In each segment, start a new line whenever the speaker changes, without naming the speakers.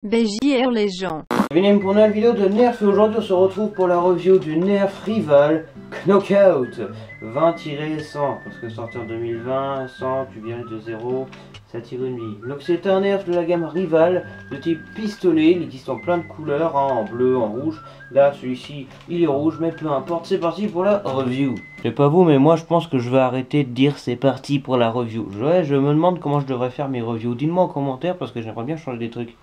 BJR les gens.
Bienvenue pour une nouvelle vidéo de Nerf et aujourd'hui on se retrouve pour la review du Nerf Rival Knockout 20-100 parce que sorti en 2020, 100 tu viens de 0, ça tire une vie. Donc c'est un Nerf de la gamme Rival de type pistolet, il existe en plein de couleurs, hein, en bleu, en rouge. Là celui-ci il est rouge mais peu importe, c'est parti pour la review. Je sais pas vous mais moi je pense que je vais arrêter de dire c'est parti pour la review. Ouais, je me demande comment je devrais faire mes reviews, dites-moi en commentaire parce que j'aimerais bien changer des trucs.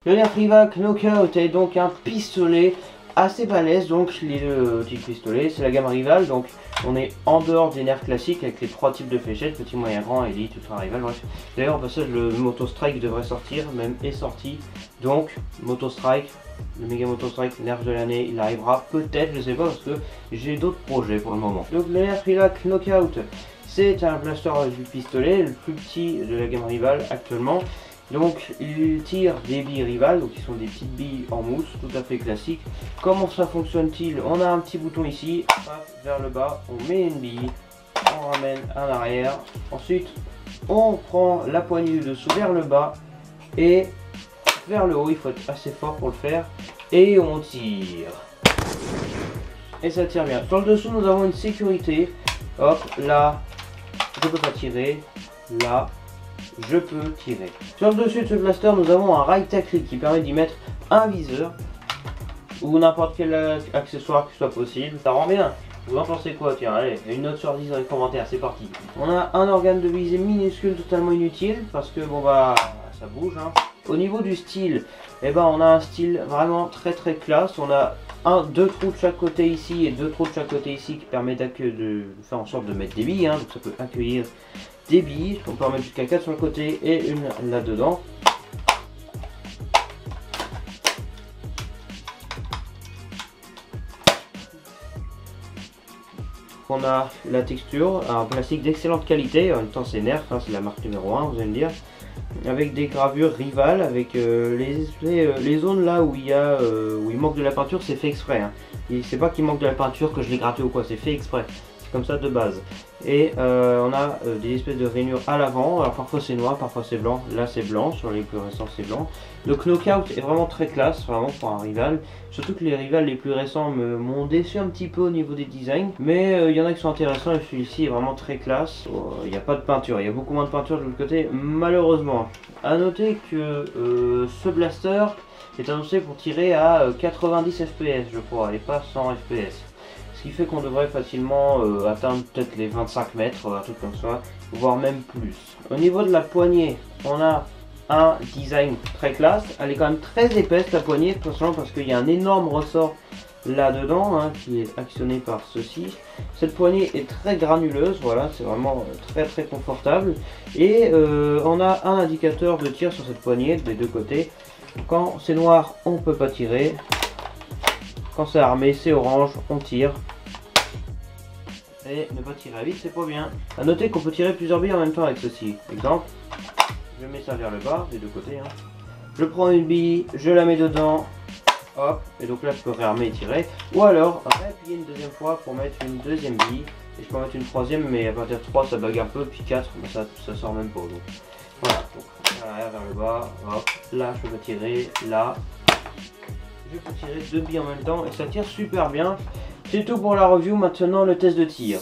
Le Nerf Rival Knockout est donc un pistolet assez balèze, donc les deux types pistolets, c'est la gamme Rival, donc on est en dehors des Nerfs classiques avec les trois types de fléchettes, petit, moyen, grand, élite, ultra Rival, bref. D'ailleurs au passage le Moto Strike devrait sortir, même est sorti, donc Moto Strike, le méga Moto Strike Nerf de l'année, il arrivera peut-être, je sais pas parce que j'ai d'autres projets pour le moment. Donc le Nerf Rival Knockout, c'est un blaster du pistolet, le plus petit de la gamme Rival actuellement. Donc il tire des billes Rival, donc qui sont des petites billes en mousse, tout à fait classique. Comment ça fonctionne-t-il? On a un petit bouton ici, vers le bas, on met une bille, on ramène en arrière. Ensuite on prend la poignée du dessous vers le bas et vers le haut, il faut être assez fort pour le faire. Et on tire. Et ça tire bien. Sur le dessous nous avons une sécurité. Hop, là, je peux pas tirer. Là, je peux tirer. Sur le dessus de ce blaster, nous avons un right tackle qui permet d'y mettre un viseur ou n'importe quel accessoire qui soit possible. Ça rend bien. Vous en pensez quoi? Tiens, allez, une note sur 10 dans les commentaires, c'est parti. On a un organe de visée minuscule totalement inutile parce que bon bah ça bouge. Hein. Au niveau du style, eh ben on a un style vraiment très classe. On a deux trous de chaque côté ici et deux trous de chaque côté ici qui permettent de faire en sorte de mettre des billes. Hein, donc ça peut accueillir des billes, on peut en mettre jusqu'à 4 sur le côté et une là-dedans. On a la texture, un plastique d'excellente qualité, en même temps c'est Nerf, hein, c'est la marque numéro 1 vous allez me dire. Avec des gravures Rival, avec les zones là où il manque de la peinture, c'est fait exprès. Hein. C'est pas qu'il manque de la peinture que je l'ai gratté ou quoi, c'est fait exprès. Comme ça de base. Et on a des espèces de rainures à l'avant, alors parfois c'est noir, parfois c'est blanc, là c'est blanc, sur les plus récents c'est blanc. Le Knockout est vraiment très classe, vraiment pour un Rival, surtout que les Rival les plus récents m'ont déçu un petit peu au niveau des designs, mais il y en a qui sont intéressants et celui-ci est vraiment très classe. Il n'y a pas de peinture, il y a beaucoup moins de peinture de l'autre côté malheureusement. A noter que ce blaster est annoncé pour tirer à 90 fps je crois, et pas 100 fps. Ce qui fait qu'on devrait facilement atteindre peut-être les 25 mètres, un truc comme ça, voire même plus. Au niveau de la poignée, on a un design très classe. Elle est quand même très épaisse la poignée, tout simplement parce qu'il y a un énorme ressort là-dedans, hein, qui est actionné par ceci. Cette poignée est très granuleuse, voilà, c'est vraiment très confortable. Et on a un indicateur de tir sur cette poignée des deux côtés. Quand c'est noir, on ne peut pas tirer. Quand c'est armé, c'est orange, on tire. Et ne pas tirer vite, c'est pas bien. A noter qu'on peut tirer plusieurs billes en même temps avec ceci. Exemple, je mets ça vers le bas, des deux côtés. Hein. Je prends une bille, je la mets dedans. Hop, et donc là je peux réarmer et tirer. Ou alors, réappuyer une deuxième fois pour mettre une deuxième bille. Et je peux en mettre une troisième, mais à partir de 3 ça bug un peu. Puis 4, mais ça sort même pas. Donc voilà, donc vers l'arrière, vers le bas. Hop, là je peux tirer, là. Je peux tirer deux billes en même temps et ça tire super bien. C'est tout pour la review, maintenant le test de tir.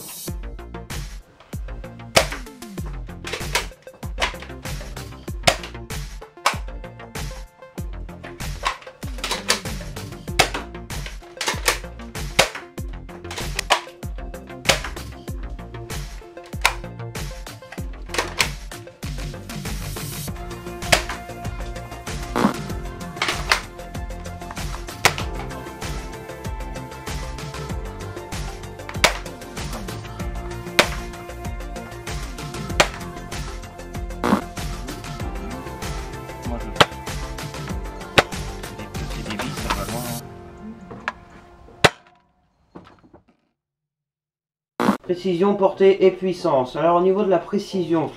Précision, portée et puissance. Alors au niveau de la précision,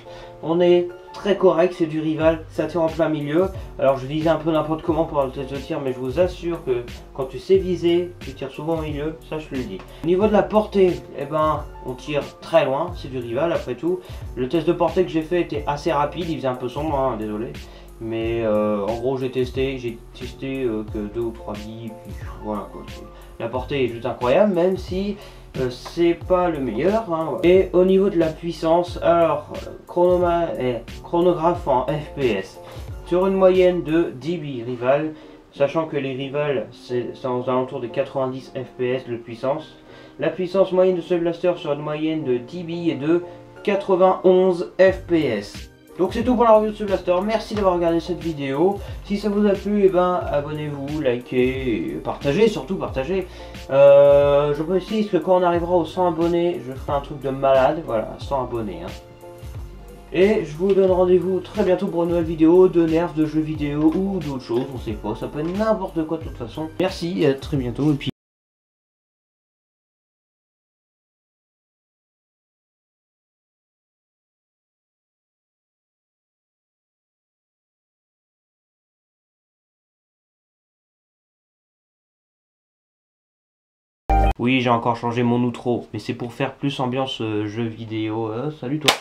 on est très correct, c'est du rival, ça tire en plein milieu. Alors je visais un peu n'importe comment pour le test de tir, mais je vous assure que quand tu sais viser, tu tires souvent au milieu, ça je te le dis. Au niveau de la portée, eh ben, on tire très loin, c'est du rival après tout. Le test de portée que j'ai fait était assez rapide, il faisait un peu sombre, hein, désolé. Mais en gros j'ai testé que 2 ou 3 billes, puis voilà quoi. La portée est juste incroyable, même si c'est pas le meilleur, hein, ouais. Et au niveau de la puissance, alors chronographe en FPS sur une moyenne de 10 billes rival, sachant que les rivals c'est aux alentours de 90 FPS de puissance. La puissance moyenne de ce blaster sur une moyenne de 10 billes est de 91 FPS. Donc c'est tout pour la review de ce blaster, merci d'avoir regardé cette vidéo. Si ça vous a plu, eh ben, abonnez-vous, likez, et partagez, surtout partagez. Je précise que quand on arrivera aux 100 abonnés, je ferai un truc de malade, voilà, 100 abonnés. Hein. Et je vous donne rendez-vous très bientôt pour une nouvelle vidéo de nerfs, de jeux vidéo ou d'autres choses, on sait pas, ça peut être n'importe quoi de toute façon. Merci, et à très bientôt, et puis... Oui, j'ai encore changé mon outro, mais c'est pour faire plus ambiance jeu vidéo. Salut toi.